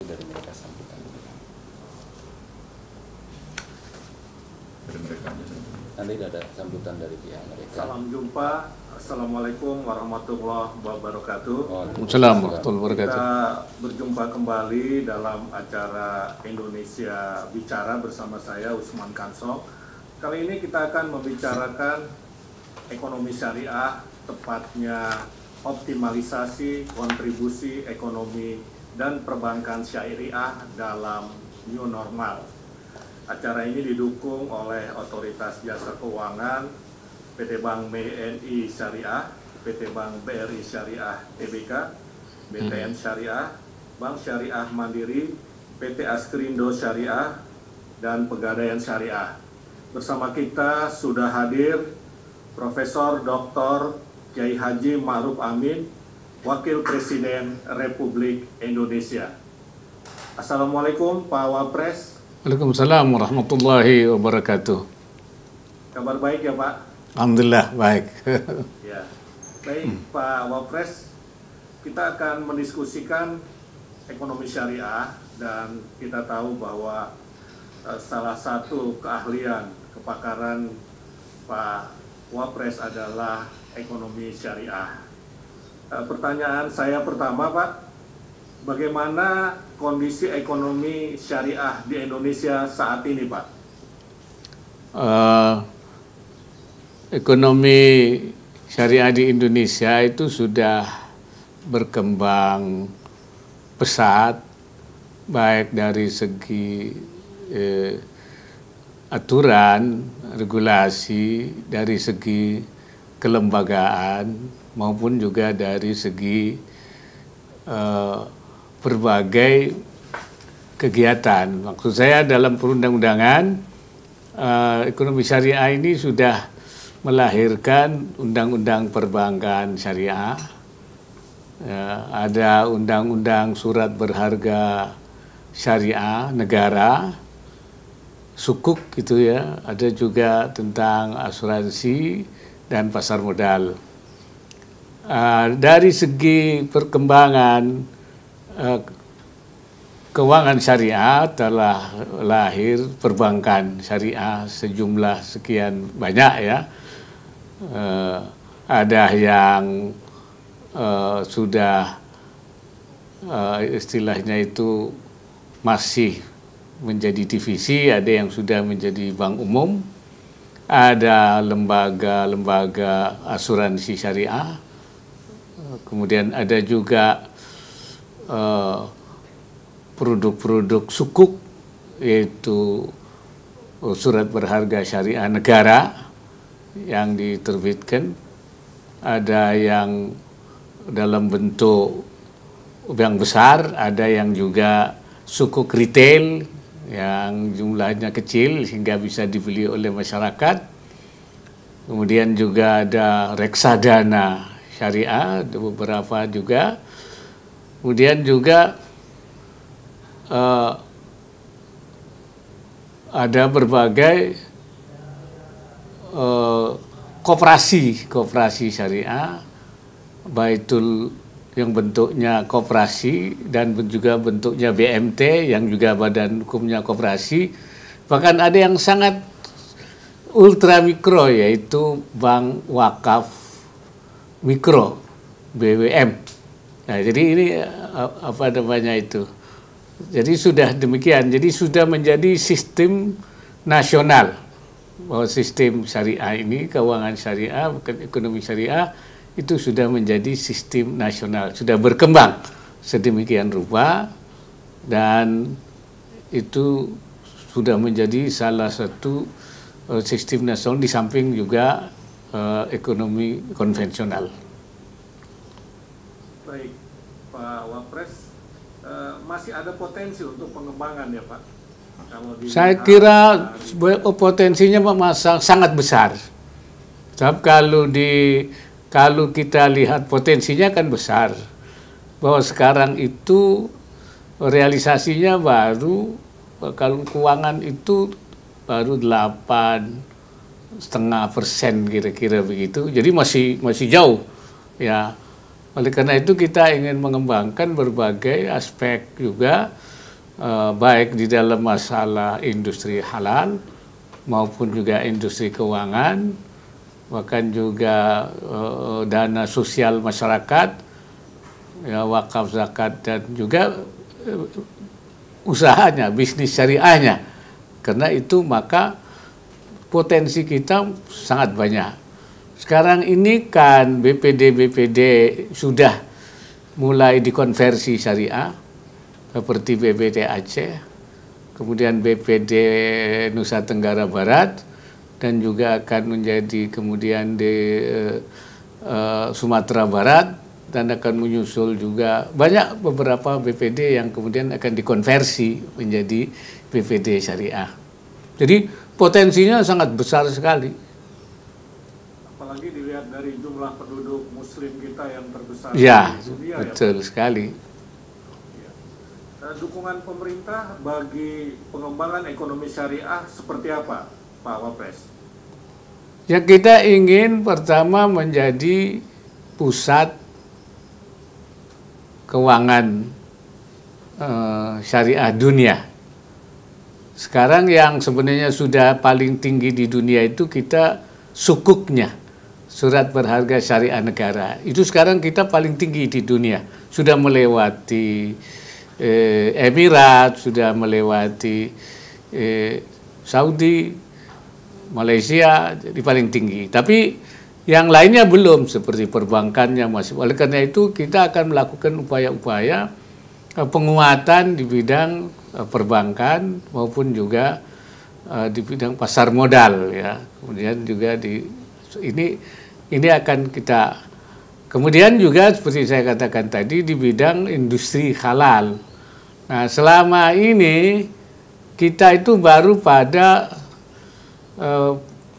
dari mereka sambutan dari mereka nanti ada sambutan dari pihak mereka. Salam jumpa, Assalamualaikum warahmatullahi wabarakatuh. Waalaikumsalam warahmatullahi wabarakatuh. Kita berjumpa kembali dalam acara Indonesia Bicara bersama saya Usman Kansong. Kali ini kita akan membicarakan ekonomi syariah, tepatnya optimalisasi kontribusi ekonomi dan perbankan syariah dalam new normal. Acara ini didukung oleh Otoritas Jasa Keuangan, PT Bank BNI Syariah, PT Bank BRI Syariah Tbk, BTN Syariah, Bank Syariah Mandiri, PT Askrindo Syariah, dan Pegadaian Syariah. Bersama kita sudah hadir Profesor Dr. Kiai Haji Ma'ruf Amin, Wakil Presiden Republik Indonesia. Assalamualaikum Pak Wapres. Waalaikumsalam warahmatullahi wabarakatuh. Kabar baik ya Pak? Alhamdulillah baik. Ya, baik Pak Wapres, kita akan mendiskusikan ekonomi syariah dan kita tahu bahwa salah satu keahlian kepakaran Pak Wapres adalah ekonomi syariah. Pertanyaan saya pertama Pak, bagaimana kondisi ekonomi syariah di Indonesia saat ini Pak? Ekonomi syariah di Indonesia itu sudah berkembang pesat, baik dari segi aturan, regulasi, dari segi kelembagaan, maupun juga dari segi berbagai kegiatan. Maksud saya dalam perundang-undangan, ekonomi syariah ini sudah melahirkan undang-undang perbankan syariah, ada undang-undang surat berharga syariah negara, sukuk gitu ya, ada juga tentang asuransi dan pasar modal. Dari segi perkembangan keuangan syariah telah lahir perbankan syariah sejumlah sekian banyak ya. Ada yang sudah istilahnya itu masih menjadi divisi, ada yang sudah menjadi bank umum, ada lembaga-lembaga asuransi syariah, kemudian ada juga produk-produk sukuk, yaitu surat berharga syariah negara yang diterbitkan, ada yang dalam bentuk yang besar, ada yang juga sukuk retail yang jumlahnya kecil sehingga bisa dibeli oleh masyarakat. Kemudian juga ada reksadana syariah, ada beberapa juga. Kemudian juga ada berbagai koperasi syariah, baitul yang bentuknya koperasi dan juga bentuknya BMT yang juga badan hukumnya koperasi. Bahkan ada yang sangat ultra mikro, yaitu bank wakaf mikro, BWM. Nah, jadi ini apa namanya itu? Jadi sudah demikian. Jadi sudah menjadi sistem nasional, bahwa sistem syariah ini, keuangan syariah, ekonomi syariah itu sudah menjadi sistem nasional, sudah berkembang sedemikian rupa, dan itu sudah menjadi salah satu sistem nasional di samping juga ekonomi konvensional. Baik, Pak Wapres, masih ada potensi untuk pengembangan ya Pak? Saya kira potensinya sangat besar. Sebab kalau kita lihat potensinya kan besar, bahwa sekarang itu realisasinya baru, kalau keuangan itu baru 8,5% kira-kira begitu. Jadi masih jauh ya. Oleh karena itu kita ingin mengembangkan berbagai aspek juga, baik di dalam masalah industri halal maupun juga industri keuangan, bahkan juga dana sosial masyarakat, ya, wakaf, zakat, dan juga usahanya, bisnis syariahnya. Karena itu maka potensi kita sangat banyak. Sekarang ini kan BPD sudah mulai dikonversi syariah, seperti BPD Aceh, kemudian BPD Nusa Tenggara Barat, dan juga akan menjadi kemudian di Sumatera Barat, dan akan menyusul juga banyak beberapa BPD yang kemudian akan dikonversi menjadi BPD syariah. Jadi potensinya sangat besar sekali. Apalagi dilihat dari jumlah penduduk muslim kita yang terbesar Ya, di dunia. betul sekali. Ya. Dukungan pemerintah bagi pengembangan ekonomi syariah seperti apa, Pak Wapres? Ya, kita ingin pertama menjadi pusat keuangan syariah dunia. Sekarang yang sebenarnya sudah paling tinggi di dunia itu kita sukuknya, surat berharga syariah negara. Itu sekarang kita paling tinggi di dunia. Sudah melewati Emirat, sudah melewati Saudi, Malaysia, jadi paling tinggi. Tapi yang lainnya belum, seperti perbankannya masih. Oleh karena itu kita akan melakukan upaya-upaya penguatan di bidang perbankan maupun juga di bidang pasar modal, ya. Kemudian juga ini akan kita, kemudian juga seperti saya katakan tadi di bidang industri halal. Nah, selama ini kita itu baru pada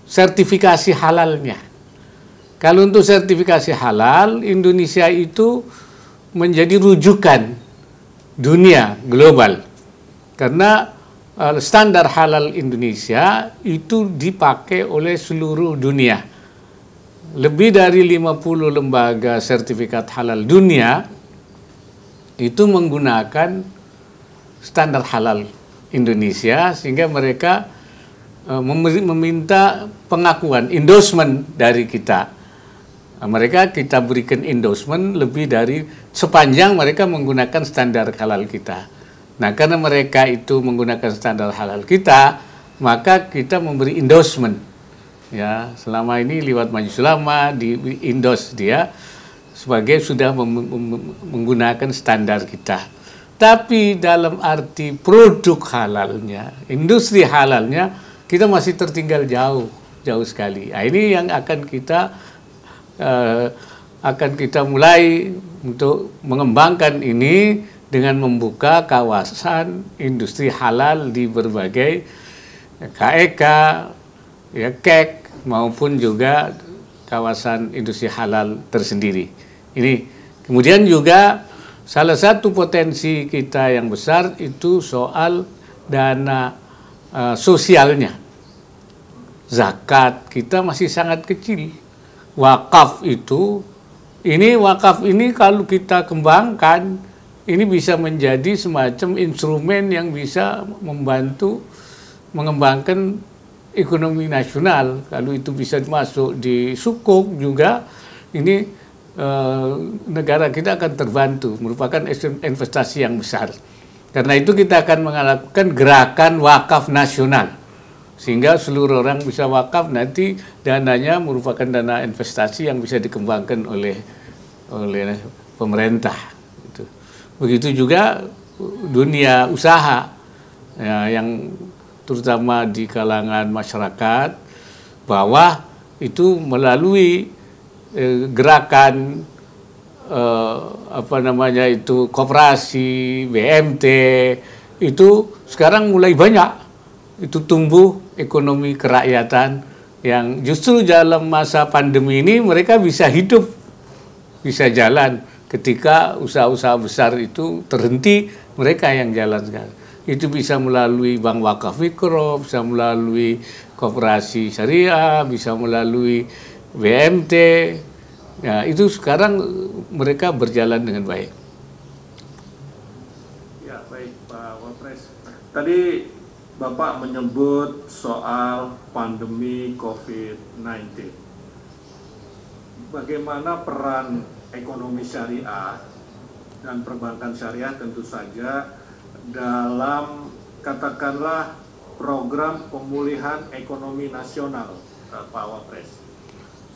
sertifikasi halalnya. Kalau untuk sertifikasi halal, Indonesia itu menjadi rujukan dunia global. Karena standar halal Indonesia itu dipakai oleh seluruh dunia. Lebih dari 50 lembaga sertifikat halal dunia itu menggunakan standar halal Indonesia, sehingga mereka meminta pengakuan, endorsement dari kita. Mereka kita berikan endorsement lebih dari sepanjang mereka menggunakan standar halal kita. Nah, karena mereka itu menggunakan standar halal kita, maka kita memberi endorsement. Ya, selama ini lewat Majelis Ulama di endorse dia sebagai sudah menggunakan standar kita. Tapi dalam arti produk halalnya, industri halalnya, kita masih tertinggal jauh sekali. Nah, ini yang akan kita mulai untuk mengembangkan ini dengan membuka kawasan industri halal di berbagai KEK, ya, KEK, maupun juga kawasan industri halal tersendiri. Ini kemudian juga salah satu potensi kita yang besar itu soal dana sosialnya. Zakat kita masih sangat kecil. Wakaf ini kalau kita kembangkan, ini bisa menjadi semacam instrumen yang bisa membantu mengembangkan ekonomi nasional. Kalau itu bisa masuk di sukuk juga, ini negara kita akan terbantu, merupakan investasi yang besar. Karena itu kita akan melakukan gerakan wakaf nasional, sehingga seluruh orang bisa wakaf, nanti dananya merupakan dana investasi yang bisa dikembangkan oleh pemerintah. Begitu juga dunia usaha, ya, yang terutama di kalangan masyarakat bawah itu melalui gerakan koperasi, BMT, itu sekarang mulai banyak itu tumbuh ekonomi kerakyatan yang justru dalam masa pandemi ini mereka bisa hidup, bisa jalan. Ketika usaha-usaha besar itu terhenti, mereka yang jalan sekarang. Itu bisa melalui bank wakaf mikro, bisa melalui koperasi syariah, bisa melalui BMT, Ya, itu sekarang mereka berjalan dengan baik. Ya, baik Pak Wapres. Tadi Bapak menyebut soal pandemi COVID-19. Bagaimana peran ekonomi syariah dan perbankan syariah tentu saja dalam katakanlah program pemulihan ekonomi nasional, Pak Wapres?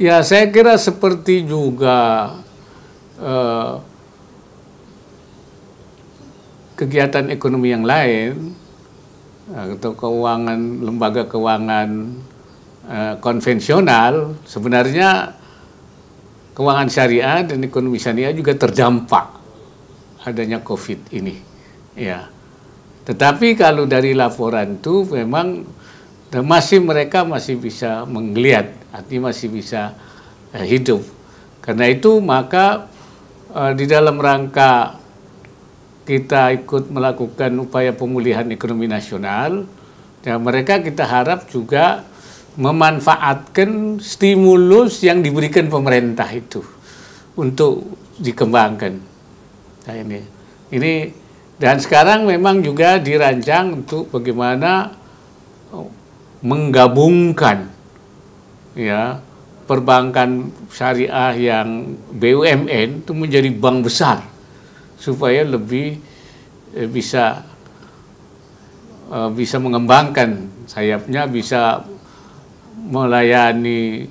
Ya, saya kira seperti juga kegiatan ekonomi yang lain atau lembaga keuangan konvensional, sebenarnya keuangan syariah dan ekonomi syariah juga terdampak adanya COVID ini. Ya, tetapi kalau dari laporan itu memang mereka masih bisa menggeliat, artinya masih bisa hidup. Karena itu maka di dalam rangka kita ikut melakukan upaya pemulihan ekonomi nasional, ya mereka kita harap juga memanfaatkan stimulus yang diberikan pemerintah itu untuk dikembangkan. Nah, ini dan sekarang memang juga dirancang untuk bagaimana menggabungkan ya perbankan syariah yang BUMN itu menjadi bank besar supaya lebih bisa mengembangkan sayapnya, bisa melayani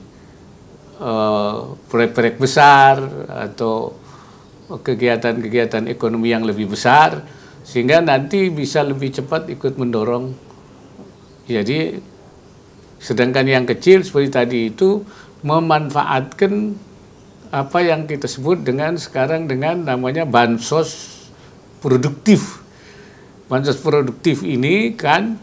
proyek-proyek besar atau kegiatan-kegiatan ekonomi yang lebih besar, sehingga nanti bisa lebih cepat ikut mendorong. Jadi sedangkan yang kecil seperti tadi itu memanfaatkan apa yang kita sebut sekarang dengan namanya bansos produktif. Bansos produktif ini kan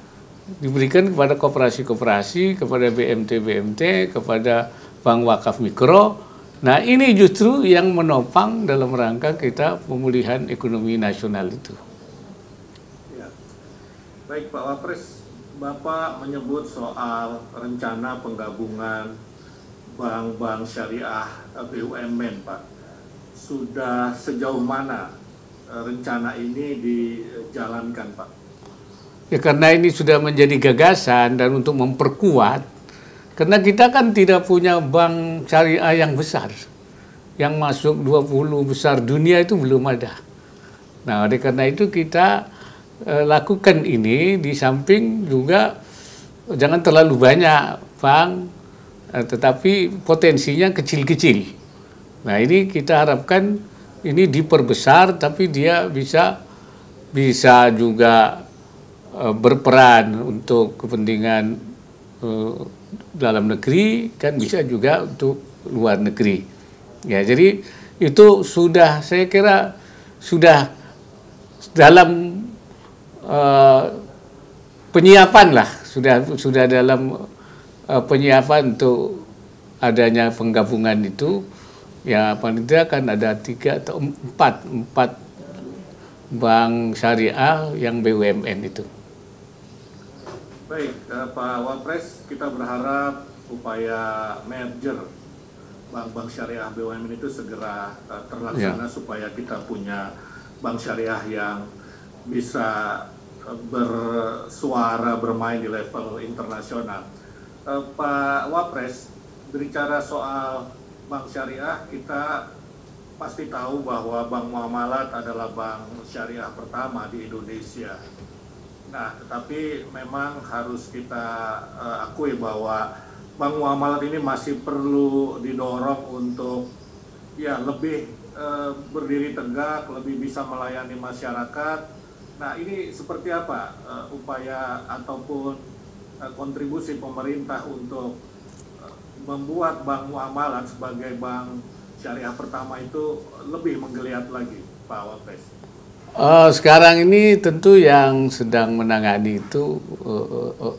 diberikan kepada koperasi-koperasi, kepada BMT-BMT, kepada bank wakaf mikro. Nah, ini justru yang menopang dalam rangka kita pemulihan ekonomi nasional itu. Ya. Baik Pak Wapres, Bapak menyebut soal rencana penggabungan bank-bank syariah BUMN, Pak. Sudah sejauh mana rencana ini dijalankan, Pak? Ya, karena ini sudah menjadi gagasan dan untuk memperkuat, karena kita kan tidak punya bank syariah yang besar, yang masuk 20 besar dunia itu belum ada. Nah, oleh karena itu kita lakukan ini di samping juga jangan terlalu banyak bank, tetapi potensinya kecil-kecil. Nah, ini kita harapkan ini diperbesar, tapi dia bisa juga berperan untuk kepentingan dalam negeri, kan bisa juga untuk luar negeri. Ya, jadi itu sudah, saya kira sudah dalam penyiapan lah, sudah dalam penyiapan untuk adanya penggabungan itu. Ya, paling tidak kan ada 3 atau 4 bank syariah yang BUMN itu. Baik, Pak Wapres, kita berharap upaya merger bank-bank syariah BUMN itu segera terlaksana, supaya kita punya bank syariah yang bisa bersuara, bermain di level internasional. Pak Wapres, berbicara soal bank syariah, kita pasti tahu bahwa Bank Muamalat adalah bank syariah pertama di Indonesia. Nah, tetapi memang harus kita akui bahwa Bank Muamalat ini masih perlu didorong untuk ya lebih berdiri tegak, lebih bisa melayani masyarakat. Nah, ini seperti apa upaya ataupun kontribusi pemerintah untuk membuat Bank Muamalat sebagai bank syariah pertama itu lebih menggeliat lagi, Pak Wapres? Sekarang ini tentu yang sedang menangani itu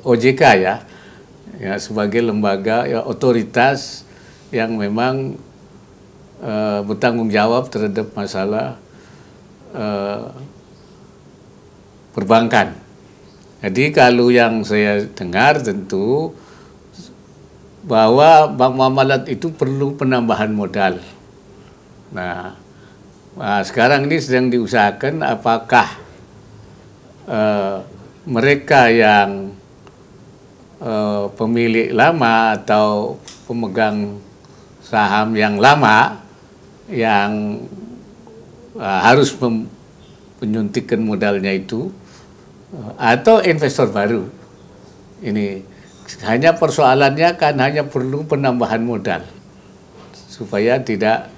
OJK ya sebagai lembaga ya, otoritas yang memang bertanggung jawab terhadap masalah perbankan. Jadi kalau yang saya dengar tentu bahwa Bank Muamalat itu perlu penambahan modal Nah, sekarang ini sedang diusahakan apakah mereka yang pemilik lama atau pemegang saham yang lama yang harus menyuntikkan modalnya itu atau investor baru. Ini hanya persoalannya kan hanya perlu penambahan modal supaya tidak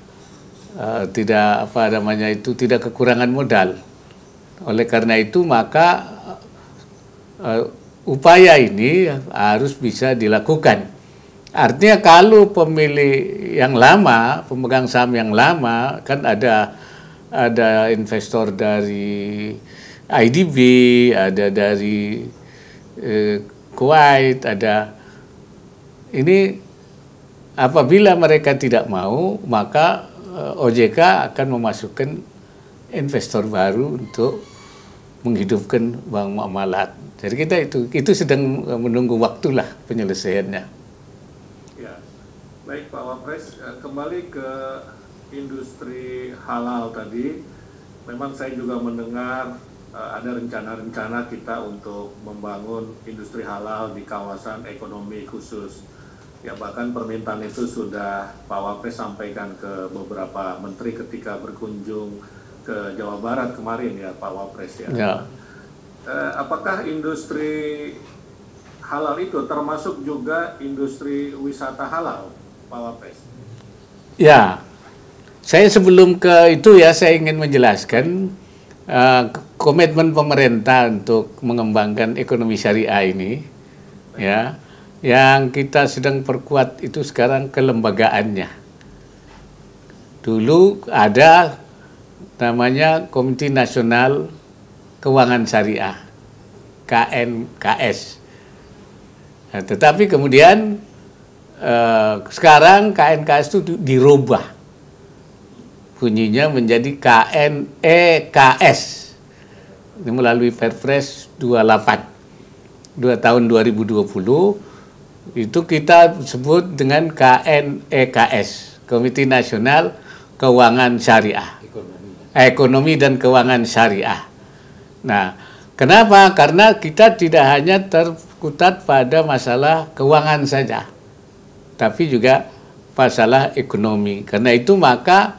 tidak kekurangan modal. Oleh karena itu maka upaya ini harus bisa dilakukan. Artinya kalau pemilik yang lama, pemegang saham yang lama, kan ada investor dari IDB, ada dari Kuwait, ada ini apabila mereka tidak mau, maka OJK akan memasukkan investor baru untuk menghidupkan bank muamalat. Jadi kita itu sedang menunggu waktulah penyelesaiannya. Ya, baik Pak Wapres, kembali ke industri halal tadi. Memang saya juga mendengar ada rencana-rencana kita untuk membangun industri halal di kawasan ekonomi khusus. Ya, bahkan permintaan itu sudah Pak Wapres sampaikan ke beberapa menteri ketika berkunjung ke Jawa Barat kemarin ya Pak Wapres ya. Ya. Apakah industri halal itu termasuk juga industri wisata halal Pak Wapres? Ya, saya sebelum ke itu ya saya ingin menjelaskan komitmen pemerintah untuk mengembangkan ekonomi syariah ini, ya, yang kita sedang perkuat itu sekarang kelembagaannya. Dulu ada namanya Komite Nasional Keuangan Syariah, KNKS. Nah, tetapi kemudian sekarang KNKS itu dirubah bunyinya menjadi KNEKS. Ini melalui Perpres 28 tahun 2020 itu kita sebut dengan KNEKS, Komite Nasional Keuangan Syariah, Ekonomi dan Keuangan Syariah. Nah, kenapa? Karena kita tidak hanya terkutat pada masalah keuangan saja, tapi juga masalah ekonomi. Karena itu maka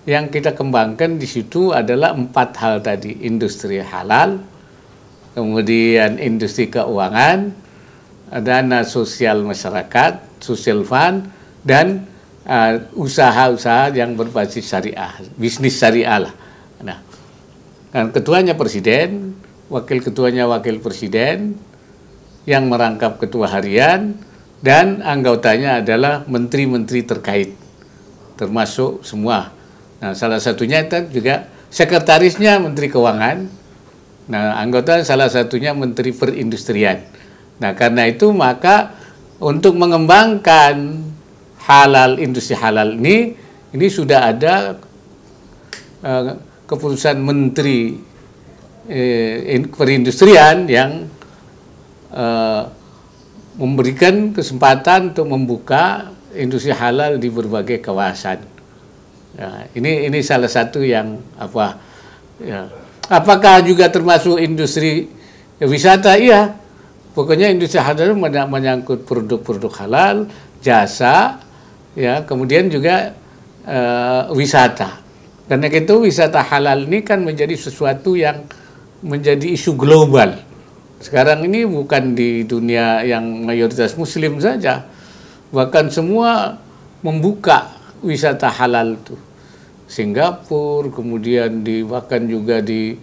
yang kita kembangkan di situ adalah 4 hal tadi: industri halal, kemudian industri keuangan, dana sosial masyarakat, social fund, dan usaha-usaha yang berbasis syariah, bisnis syariah lah. Nah, kan ketuanya presiden, wakil ketuanya wakil presiden, yang merangkap ketua harian, dan anggotanya adalah menteri-menteri terkait, termasuk semua. Nah, salah satunya itu juga sekretarisnya Menteri Keuangan. Nah, anggota salah satunya Menteri Perindustrian. Nah, karena itu maka untuk mengembangkan industri halal ini sudah ada keputusan Menteri Perindustrian yang memberikan kesempatan untuk membuka industri halal di berbagai kawasan. Nah, ini salah satu yang ya. Apakah juga termasuk industri wisata? Iya. Pokoknya industri halal menyangkut produk-produk halal, jasa, ya, kemudian juga wisata. Karena itu wisata halal ini kan menjadi sesuatu yang menjadi isu global. Sekarang ini bukan di dunia yang mayoritas muslim saja, bahkan semua membuka wisata halal itu. Singapura, kemudian bahkan juga di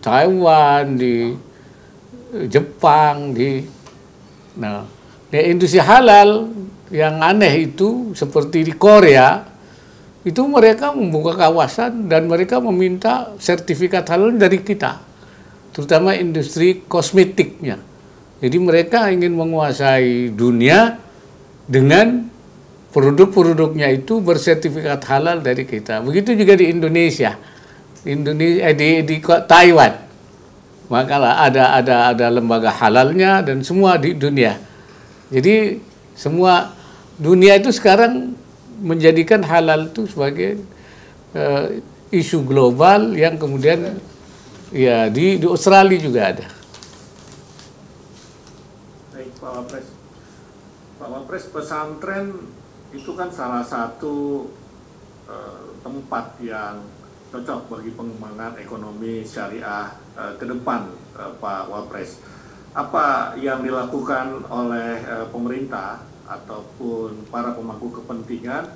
Taiwan, di Jepang, nah, industri halal yang aneh itu seperti di Korea, itu mereka membuka kawasan dan mereka meminta sertifikat halal dari kita, terutama industri kosmetiknya. Jadi mereka ingin menguasai dunia dengan produk-produknya itu bersertifikat halal dari kita. Begitu juga di Indonesia, di Taiwan, maka ada lembaga halalnya dan semua di dunia. Jadi semua dunia itu sekarang menjadikan halal itu sebagai isu global yang kemudian ya di Australia juga ada. Baik, Pak Wapres. Pak Wapres, pesantren itu kan salah satu tempat yang cocok bagi pengembangan ekonomi syariah ke depan, Pak Wapres. Apa yang dilakukan oleh pemerintah ataupun para pemangku kepentingan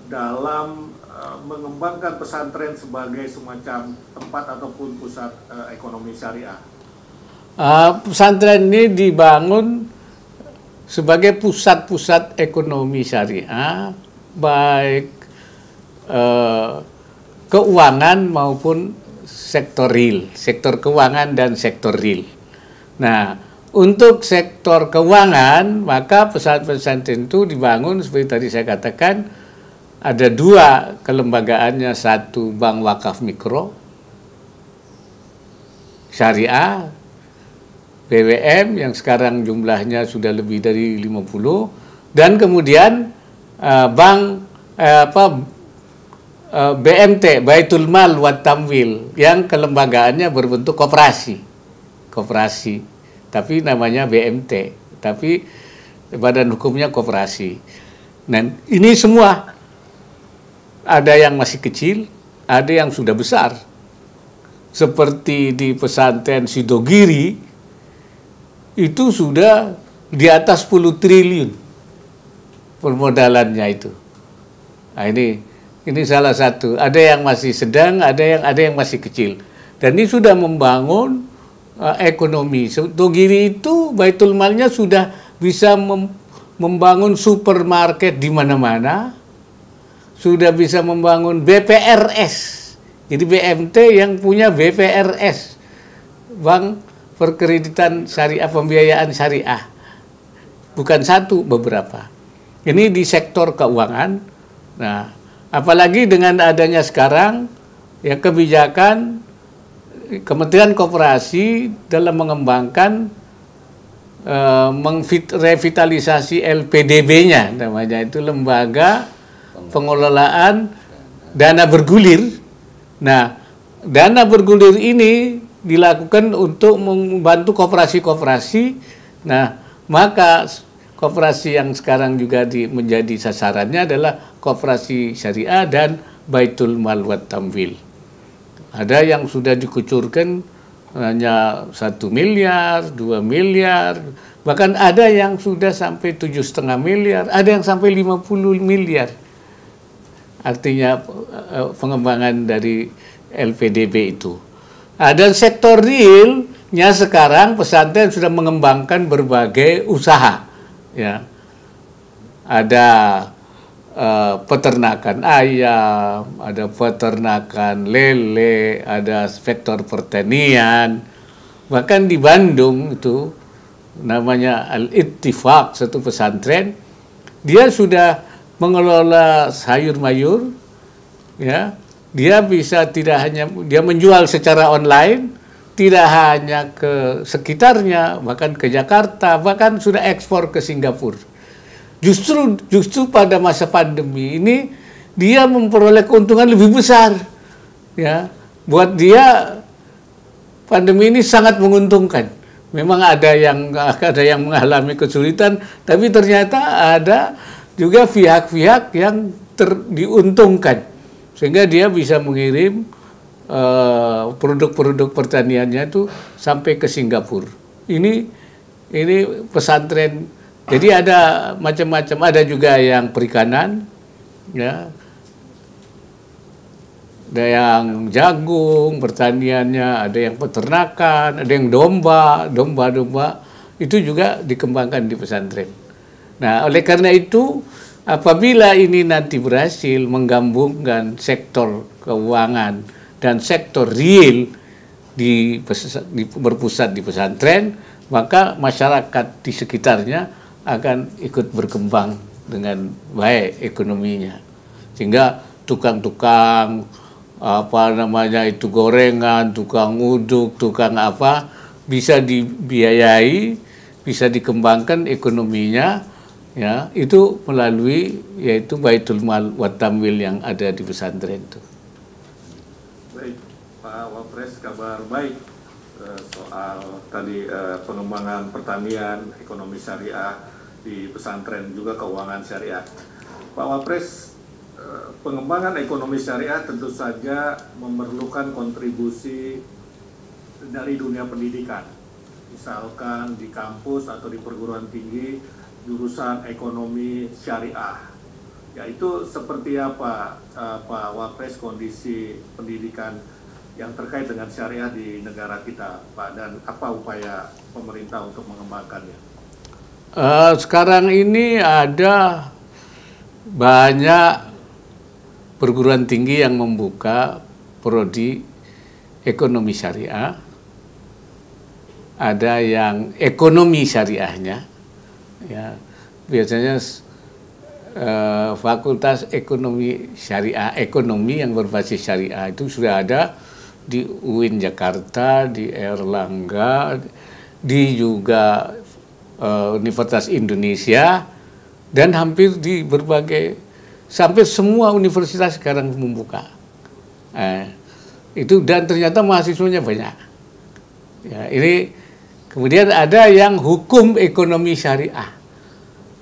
dalam mengembangkan pesantren sebagai semacam tempat ataupun pusat ekonomi syariah? Pesantren ini dibangun sebagai pusat-pusat ekonomi syariah, baik keuangan maupun sektor real, sektor keuangan dan sektor real. Nah, untuk sektor keuangan, maka pesantren itu dibangun seperti tadi saya katakan, ada dua kelembagaannya, satu bank wakaf mikro syariah, BWM yang sekarang jumlahnya sudah lebih dari 50, dan kemudian bank BMT, Baitul Mal wat Tamwil, yang kelembagaannya berbentuk koperasi, tapi namanya BMT, tapi badan hukumnya koperasi. Dan ini semua ada yang masih kecil, ada yang sudah besar. Seperti di pesantren Sidogiri, itu sudah di atas 10 triliun permodalannya itu. Nah, ini salah satu. Ada yang masih sedang, ada yang masih kecil. Dan ini sudah membangun ekonomi. Sidogiri itu Baitul Malnya sudah bisa membangun supermarket di mana-mana, sudah bisa membangun BPRS. Jadi BMT yang punya BPRS, Bank Perkreditan Syariah, Pembiayaan Syariah. Bukan satu, beberapa. Ini di sektor keuangan. Nah, apalagi dengan adanya sekarang ya kebijakan Kementerian Koperasi dalam mengembangkan revitalisasi LPDB-nya, namanya itu lembaga pengelolaan dana bergulir. Nah, dana bergulir ini dilakukan untuk membantu koperasi-koperasi. Nah, maka koperasi yang sekarang juga menjadi sasarannya adalah koperasi syariah dan Baitul Mal wat Tamwil. Ada yang sudah dikucurkan hanya 1 miliar, 2 miliar, bahkan ada yang sudah sampai 7,5 miliar, ada yang sampai 50 miliar. Artinya pengembangan dari LPDB itu. Dan sektor realnya sekarang pesantren sudah mengembangkan berbagai usaha. Ya, ada peternakan ayam, ada peternakan lele, ada sektor pertanian. Bahkan di Bandung itu namanya Al-Ittifaq, satu pesantren, dia sudah mengelola sayur mayur, ya. Dia bisa tidak hanya dia menjual secara online, tidak hanya ke sekitarnya, bahkan ke Jakarta, bahkan sudah ekspor ke Singapura. Justru pada masa pandemi ini dia memperoleh keuntungan lebih besar. Ya, buat dia pandemi ini sangat menguntungkan. Memang ada yang mengalami kesulitan, tapi ternyata ada juga pihak-pihak yang diuntungkan sehingga dia bisa mengirim produk-produk pertaniannya itu sampai ke Singapura. Ini pesantren. Jadi ada macam-macam, ada juga yang perikanan, ya, ada yang jagung pertaniannya, ada yang peternakan, ada yang domba, itu juga dikembangkan di pesantren. Nah, oleh karena itu, apabila ini nanti berhasil menggabungkan sektor keuangan dan sektor real berpusat di pesantren, maka masyarakat di sekitarnya akan ikut berkembang dengan baik ekonominya, sehingga tukang-tukang gorengan, tukang uduk, tukang apa bisa dibiayai, bisa dikembangkan ekonominya, ya itu melalui yaitu Baitul Mal wa Tamwil yang ada di pesantren itu. Baik, Pak Wapres, kabar baik soal tadi pengembangan pertanian, ekonomi syariah di pesantren, juga keuangan syariah. Pak Wapres, pengembangan ekonomi syariah tentu saja memerlukan kontribusi dari dunia pendidikan. Misalkan di kampus atau di perguruan tinggi, jurusan ekonomi syariah. Ya, itu seperti apa Pak Wapres kondisi pendidikan yang terkait dengan syariah di negara kita, Pak, dan apa upaya pemerintah untuk mengembangkannya? Sekarang ini ada banyak perguruan tinggi yang membuka prodi ekonomi syariah, ada yang ekonomi syariahnya, ya biasanya fakultas ekonomi syariah, ekonomi yang berbasis syariah itu sudah ada di UIN Jakarta, di Erlangga, di juga Universitas Indonesia, dan hampir di berbagai, sampai semua universitas sekarang membuka. Itu, dan ternyata mahasiswanya banyak. Ya, ini kemudian ada yang hukum ekonomi syariah.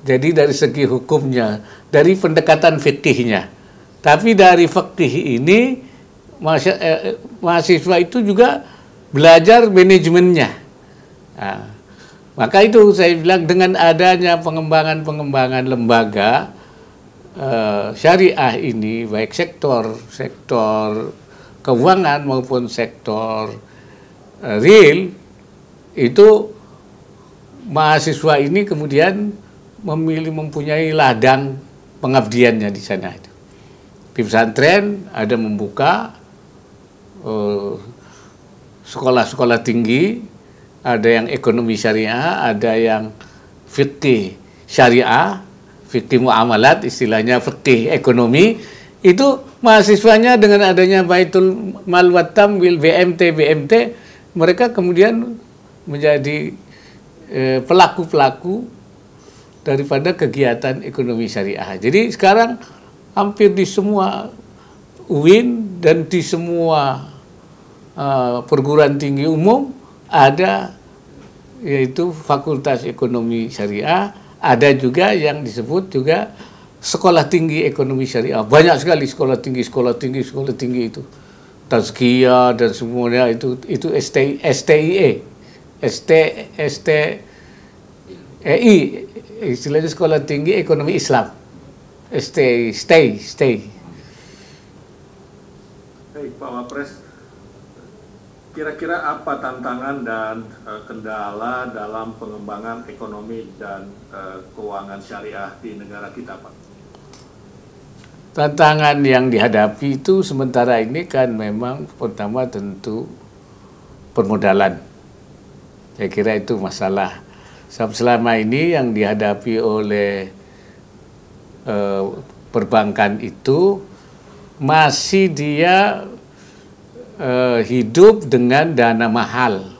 Jadi dari segi hukumnya, dari pendekatan fikihnya. Tapi dari fikih ini mahasiswa itu juga belajar manajemennya. Nah, maka itu saya bilang dengan adanya pengembangan lembaga syariah ini, baik sektor keuangan maupun sektor real, itu mahasiswa ini kemudian mempunyai ladang pengabdiannya di sana. Di pesantren ada membuka sekolah-sekolah tinggi, ada yang ekonomi syariah, ada yang fikih syariah, fikih muamalat, istilahnya fikih ekonomi. Itu mahasiswanya dengan adanya Baitul Mal wa Tamwil, BMT, mereka kemudian menjadi pelaku-pelaku daripada kegiatan ekonomi syariah. Jadi sekarang hampir di semua UIN dan di semua perguruan tinggi umum ada yaitu fakultas ekonomi syariah, ada juga yang disebut juga sekolah tinggi ekonomi syariah. Banyak sekali sekolah tinggi itu. Tazkiyah dan semuanya itu STIE, istilahnya sekolah tinggi ekonomi Islam. Stay. Baik, Pak Wapres, kira-kira apa tantangan dan kendala dalam pengembangan ekonomi dan keuangan syariah di negara kita, Pak? Tantangan yang dihadapi itu sementara ini kan memang pertama tentu permodalan. Saya kira itu masalah. Selama ini yang dihadapi oleh perbankan itu masih dia hidup dengan dana mahal,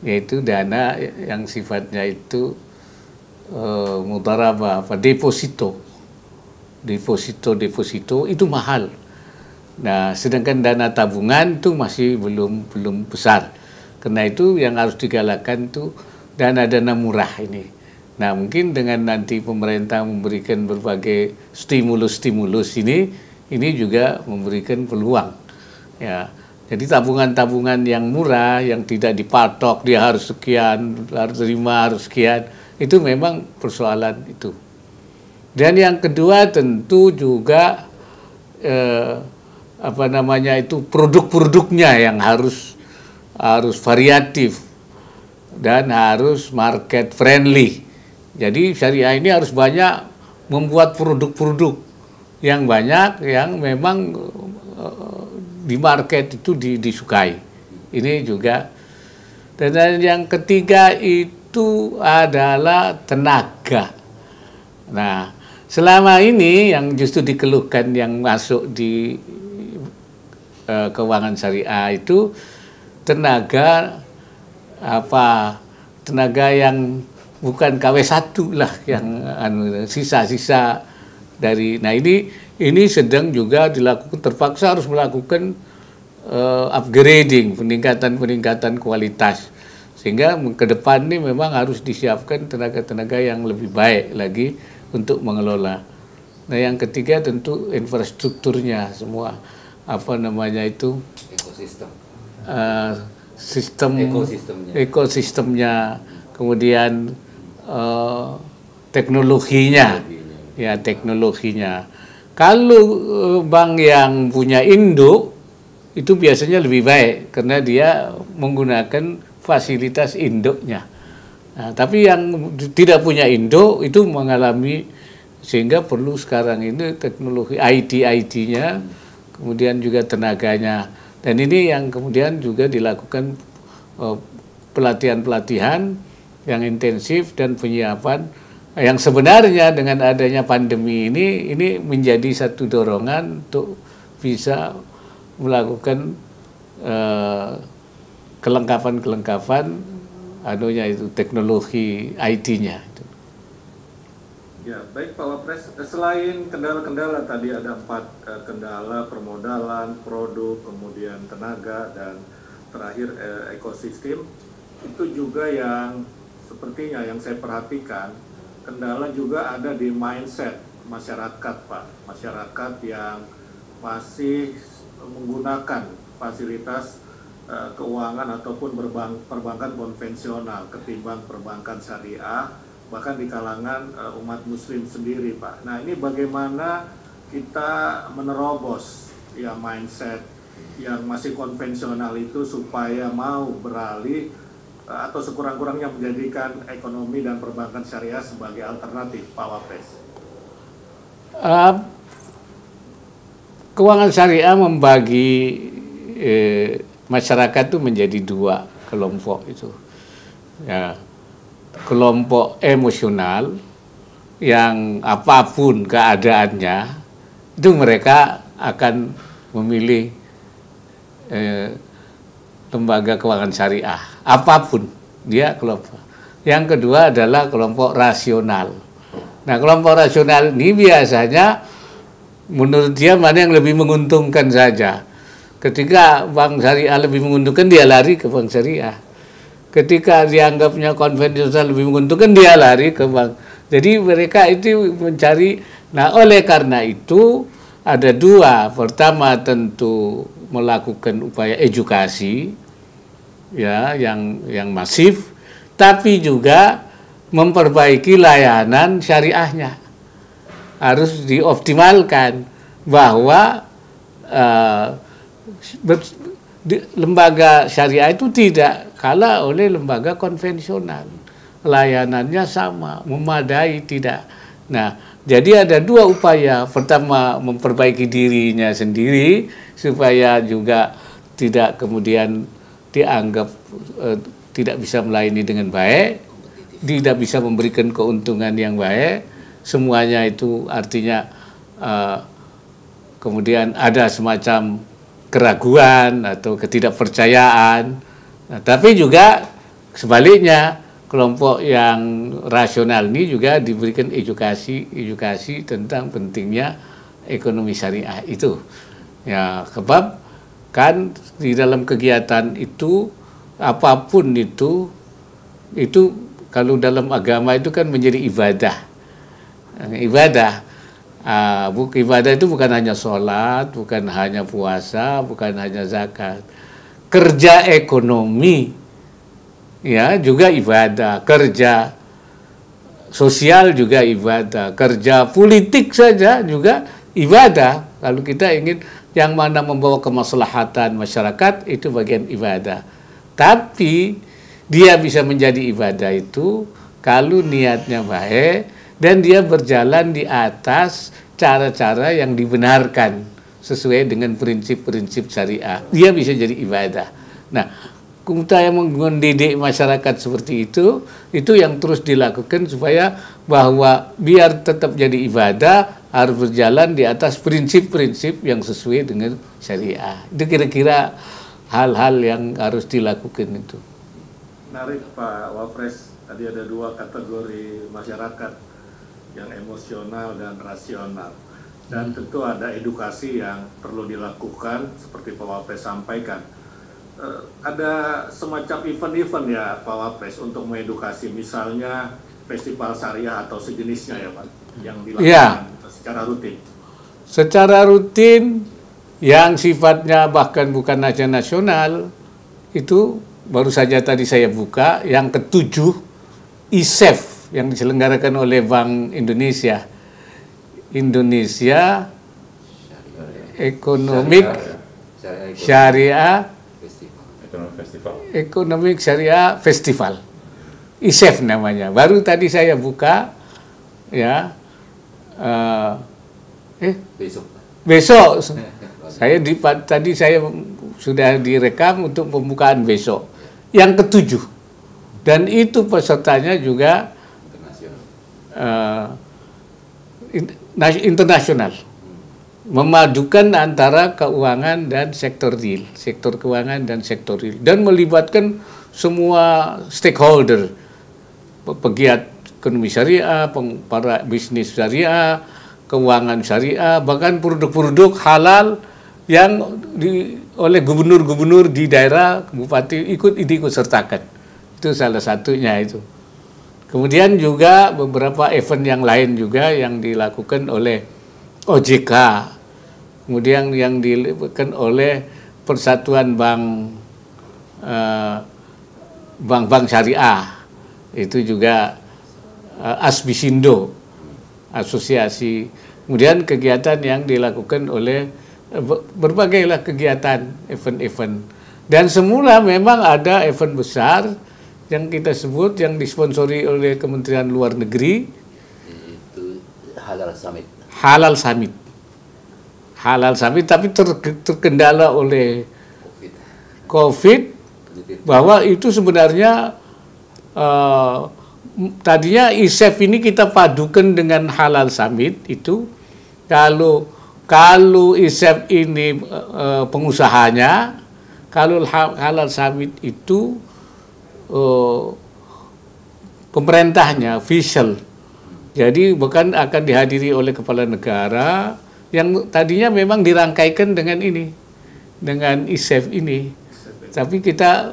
yaitu dana yang sifatnya itu mudharabah, deposito itu mahal. Nah, sedangkan dana tabungan itu masih belum besar. Karena itu yang harus digalakkan itu dana-dana murah ini. Nah, mungkin dengan nanti pemerintah memberikan berbagai stimulus ini juga memberikan peluang. Ya, jadi tabungan-tabungan yang murah, yang tidak dipatok, dia harus sekian, harus terima, harus sekian, itu memang persoalan itu. Dan yang kedua tentu juga produk-produknya yang harus variatif dan harus market friendly. Jadi syariah ini harus banyak membuat produk-produk yang banyak, yang memang di market itu disukai. Ini juga. Dan yang ketiga itu adalah tenaga. Nah, selama ini yang justru dikeluhkan yang masuk di keuangan syariah itu tenaga yang bukan KW1 lah yang sisa-sisa dari. Nah ini sedang juga dilakukan, terpaksa harus melakukan upgrading, peningkatan kualitas, sehingga ke depan ini memang harus disiapkan tenaga-tenaga yang lebih baik lagi untuk mengelola. Nah yang ketiga tentu infrastrukturnya semua, apa namanya itu, ekosistemnya, kemudian teknologinya. Kalau bank yang punya induk itu biasanya lebih baik karena dia menggunakan fasilitas induknya. Nah, tapi yang tidak punya induk itu mengalami, sehingga perlu sekarang ini teknologi IT-nya, kemudian juga tenaganya. Dan ini yang kemudian juga dilakukan pelatihan-pelatihan yang intensif dan penyiapan yang sebenarnya dengan adanya pandemi ini menjadi satu dorongan untuk bisa melakukan kelengkapan itu teknologi IT-nya. Ya, baik Pak Wapres, selain kendala-kendala tadi ada 4 kendala: permodalan, produk, kemudian tenaga, dan terakhir ekosistem. Itu juga yang sepertinya yang saya perhatikan, kendala juga ada di mindset masyarakat, Pak. Masyarakat yang masih menggunakan fasilitas keuangan ataupun perbankan konvensional ketimbang perbankan syariah, bahkan di kalangan umat muslim sendiri, Pak. Nah, ini bagaimana kita menerobos ya mindset yang masih konvensional itu supaya mau beralih atau sekurang-kurangnya menjadikan ekonomi dan perbankan syariah sebagai alternatif, Pak Wapres? Keuangan syariah membagi masyarakat itu menjadi 2 kelompok itu. Ya, kelompok emosional yang apapun keadaannya itu mereka akan memilih lembaga keuangan syariah, apapun dia kelompok. Yang kedua adalah kelompok rasional. Nah, kelompok rasional ini biasanya menurut dia mana yang lebih menguntungkan saja. Ketika bank syariah lebih menguntungkan, dia lari ke bank syariah. Ketika dianggapnya konvensional lebih menguntungkan, dia lari ke bank. Jadi mereka itu mencari. Nah, oleh karena itu ada 2. Pertama tentu melakukan upaya edukasi ya yang masif, tapi juga memperbaiki layanan syariahnya. Harus dioptimalkan bahwa lembaga syariah itu tidak kalah oleh lembaga konvensional. Layanannya sama, memadai, tidak. Nah, jadi ada 2 upaya. Pertama, memperbaiki dirinya sendiri supaya juga tidak kemudian dianggap tidak bisa melayani dengan baik, tidak bisa memberikan keuntungan yang baik. Semuanya itu artinya kemudian ada semacam keraguan atau ketidakpercayaan. Nah, tapi juga sebaliknya, kelompok yang rasional ini juga diberikan edukasi tentang pentingnya ekonomi syariah itu. Ya, sebab kan di dalam kegiatan itu apapun itu kalau dalam agama itu kan menjadi ibadah. Ibadah itu bukan hanya sholat, bukan hanya puasa, bukan hanya zakat. Kerja ekonomi ya juga ibadah, kerja sosial juga ibadah, kerja politik saja juga ibadah. Kalau kita ingin yang mana membawa kemaslahatan masyarakat, itu bagian ibadah. Tapi dia bisa menjadi ibadah itu kalau niatnya baik dan dia berjalan di atas cara-cara yang dibenarkan sesuai dengan prinsip-prinsip syariah. Dia bisa jadi ibadah. Nah, upaya mendidik masyarakat seperti itu yang terus dilakukan supaya bahwa biar tetap jadi ibadah harus berjalan di atas prinsip-prinsip yang sesuai dengan syariah. Itu kira-kira hal-hal yang harus dilakukan itu. Menarik Pak Wapres. Tadi ada dua kategori masyarakat, yang emosional dan rasional. Dan tentu ada edukasi yang perlu dilakukan seperti Pak Wapres sampaikan. Ada semacam event-event ya Pak Wapres untuk mengedukasi, misalnya festival syariah atau sejenisnya ya Pak, yang dilakukan secara rutin. Secara rutin yang sifatnya bahkan bukan nasional, itu baru saja tadi saya buka, yang ketujuh ISEF yang diselenggarakan oleh Bank Indonesia, Indonesia Economic Syariah Economic Syariah Festival, ISEF namanya. Baru tadi saya buka, ya. Besok tadi saya sudah direkam untuk pembukaan besok, yang ketujuh, dan itu pesertanya juga internasional, memadukan antara keuangan dan sektor real, sektor keuangan dan sektor real, dan melibatkan semua stakeholder, pegiat ekonomi syariah, para bisnis syariah, keuangan syariah, bahkan produk-produk halal yang oleh gubernur-gubernur di daerah, bupati ikut sertakan. Itu salah satunya itu. Kemudian juga beberapa event yang lain juga yang dilakukan oleh OJK, kemudian yang dilakukan oleh Persatuan Bank Syariah, itu juga Asbisindo, asosiasi. Kemudian kegiatan yang dilakukan oleh berbagailah kegiatan, event-event. Dan semula memang ada event besar yang kita sebut, yang disponsori oleh Kementerian Luar Negeri, itu Halal Summit. Halal Summit, tapi terkendala oleh COVID, bahwa itu sebenarnya tadinya ISEF ini kita padukan dengan Halal Summit itu. Kalau ISEF ini pengusahanya, kalau Halal Summit itu pemerintahnya, official. Jadi bukan akan dihadiri oleh kepala negara, yang tadinya memang dirangkaikan dengan ini, dengan ISEF ini. Tapi kita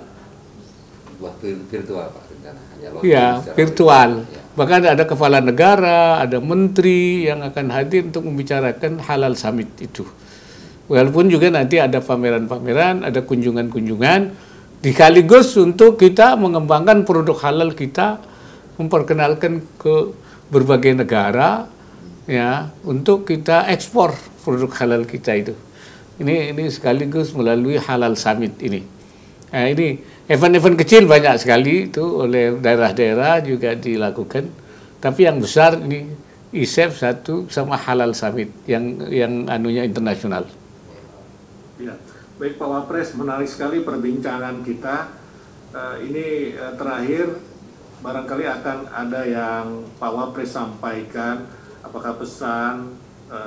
virtual Pak rencana. Ya, virtual. Bahkan ada kepala negara, ada menteri yang akan hadir untuk membicarakan Halal Summit itu. Walaupun juga nanti ada pameran-pameran, ada kunjungan-kunjungan, sekaligus untuk kita mengembangkan produk halal kita, memperkenalkan ke berbagai negara, ya, untuk kita ekspor produk halal kita itu. Ini sekaligus melalui Halal Summit ini. Nah, ini event-event kecil banyak sekali itu oleh daerah-daerah juga dilakukan, tapi yang besar ini ISEF satu sama Halal Summit yang anunya internasional. Ya. Baik Pak Wapres, menarik sekali perbincangan kita. Ini terakhir, barangkali akan ada yang Pak Wapres sampaikan, apakah pesan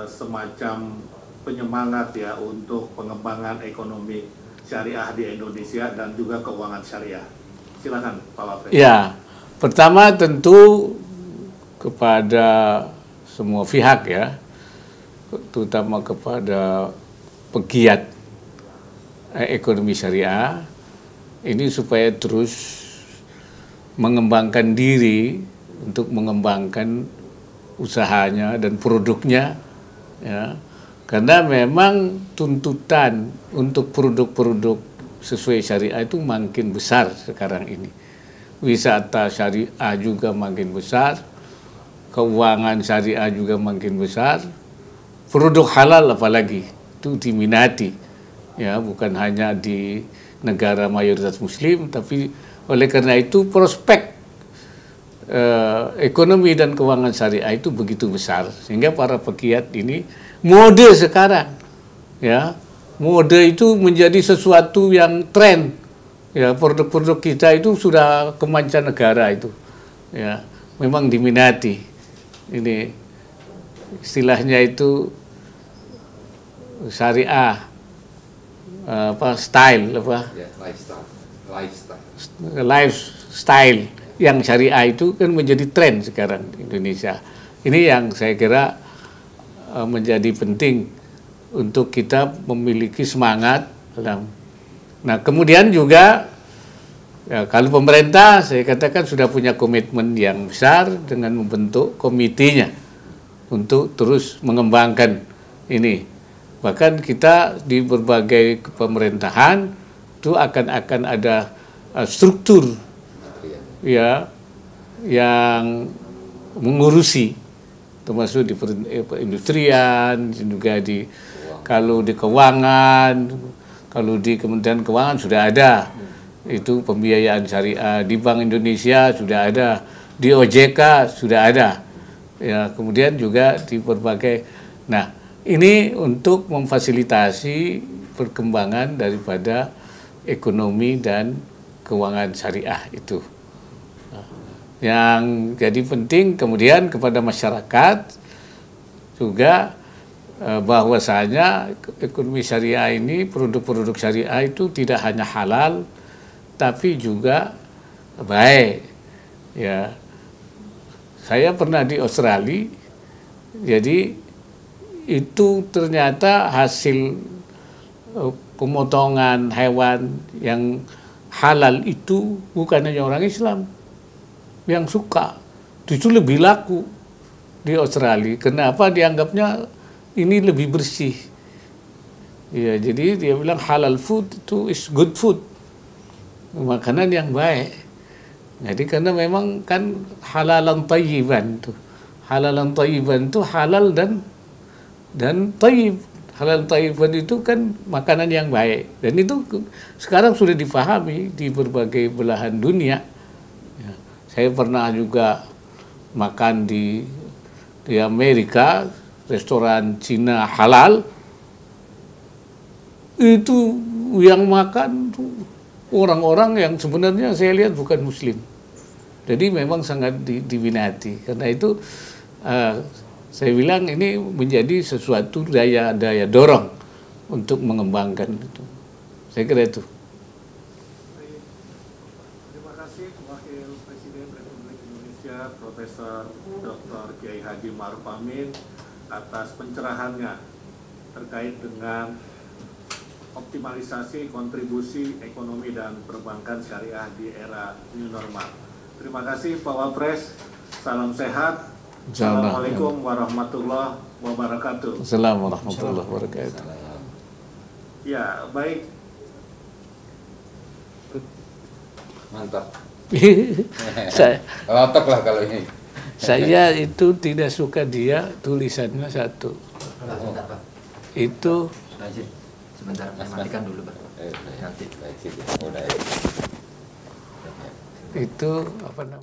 semacam penyemangat ya untuk pengembangan ekonomi syariah di Indonesia dan juga keuangan syariah. Silakan Pak Wapres. Ya, pertama tentu kepada semua pihak ya, terutama kepada pegiat ekonomi syariah ini, supaya terus mengembangkan diri untuk mengembangkan usahanya dan produknya, ya, karena memang tuntutan untuk produk-produk sesuai syariah itu makin besar sekarang ini. Wisata syariah juga makin besar, keuangan syariah juga makin besar, produk halal apalagi itu diminati. Ya, bukan hanya di negara mayoritas Muslim, tapi oleh karena itu prospek ekonomi dan keuangan syariah itu begitu besar, sehingga para pegiat ini mode sekarang, ya, mode itu menjadi sesuatu yang tren, ya, produk-produk kita itu sudah ke mancanegara itu, ya, memang diminati. Ini istilahnya itu syariah. Lifestyle yang syariah itu kan menjadi tren sekarang di Indonesia. Ini yang saya kira menjadi penting untuk kita memiliki semangat dalam. Nah, kemudian juga ya, kalau pemerintah saya katakan sudah punya komitmen yang besar dengan membentuk komitinya untuk terus mengembangkan ini. Bahkan kita di berbagai pemerintahan itu akan ada struktur ya yang mengurusi, termasuk di perindustrian, juga di kalau di keuangan, kalau di Kementerian Keuangan sudah ada itu pembiayaan syariah, di Bank Indonesia sudah ada, di OJK sudah ada, ya kemudian juga di berbagai. Nah, ini untuk memfasilitasi perkembangan daripada ekonomi dan keuangan syariah itu. Yang jadi penting kemudian kepada masyarakat juga bahwasanya ekonomi syariah ini, produk-produk syariah itu tidak hanya halal tapi juga baik. Ya, saya pernah di Australia, jadi itu ternyata hasil pemotongan hewan yang halal itu bukan hanya orang Islam yang suka, justru lebih laku di Australia. Kenapa? Dianggapnya ini lebih bersih. Ya, jadi dia bilang halal food itu is good food, makanan yang baik. Jadi karena memang kan halalan thayyiban tuh, halalan thayyiban itu halal dan thayyib. Halal thayyiban itu kan makanan yang baik, dan itu sekarang sudah dipahami di berbagai belahan dunia. Ya, saya pernah juga makan di Amerika, restoran Cina halal, itu yang makan orang-orang yang sebenarnya saya lihat bukan Muslim. Jadi memang sangat diminati. Karena itu saya bilang ini menjadi sesuatu daya dorong untuk mengembangkan itu. Saya kira itu. Terima kasih Wakil Presiden Republik Indonesia Profesor Dr. Kiai Haji Ma'ruf Amin atas pencerahannya terkait dengan optimalisasi kontribusi ekonomi dan perbankan syariah di era new normal. Terima kasih Pak Wapres. Salam sehat. Assalamualaikum warahmatullahi wabarakatuh. Assalamualaikum warahmatullahi wabarakatuh. Ya, baik. Mantap. Mantap lah kalau ini. Saya itu tidak suka dia tulisannya satu. Itu sebentar, matikan dulu Pak. Nanti. Itu apa namanya?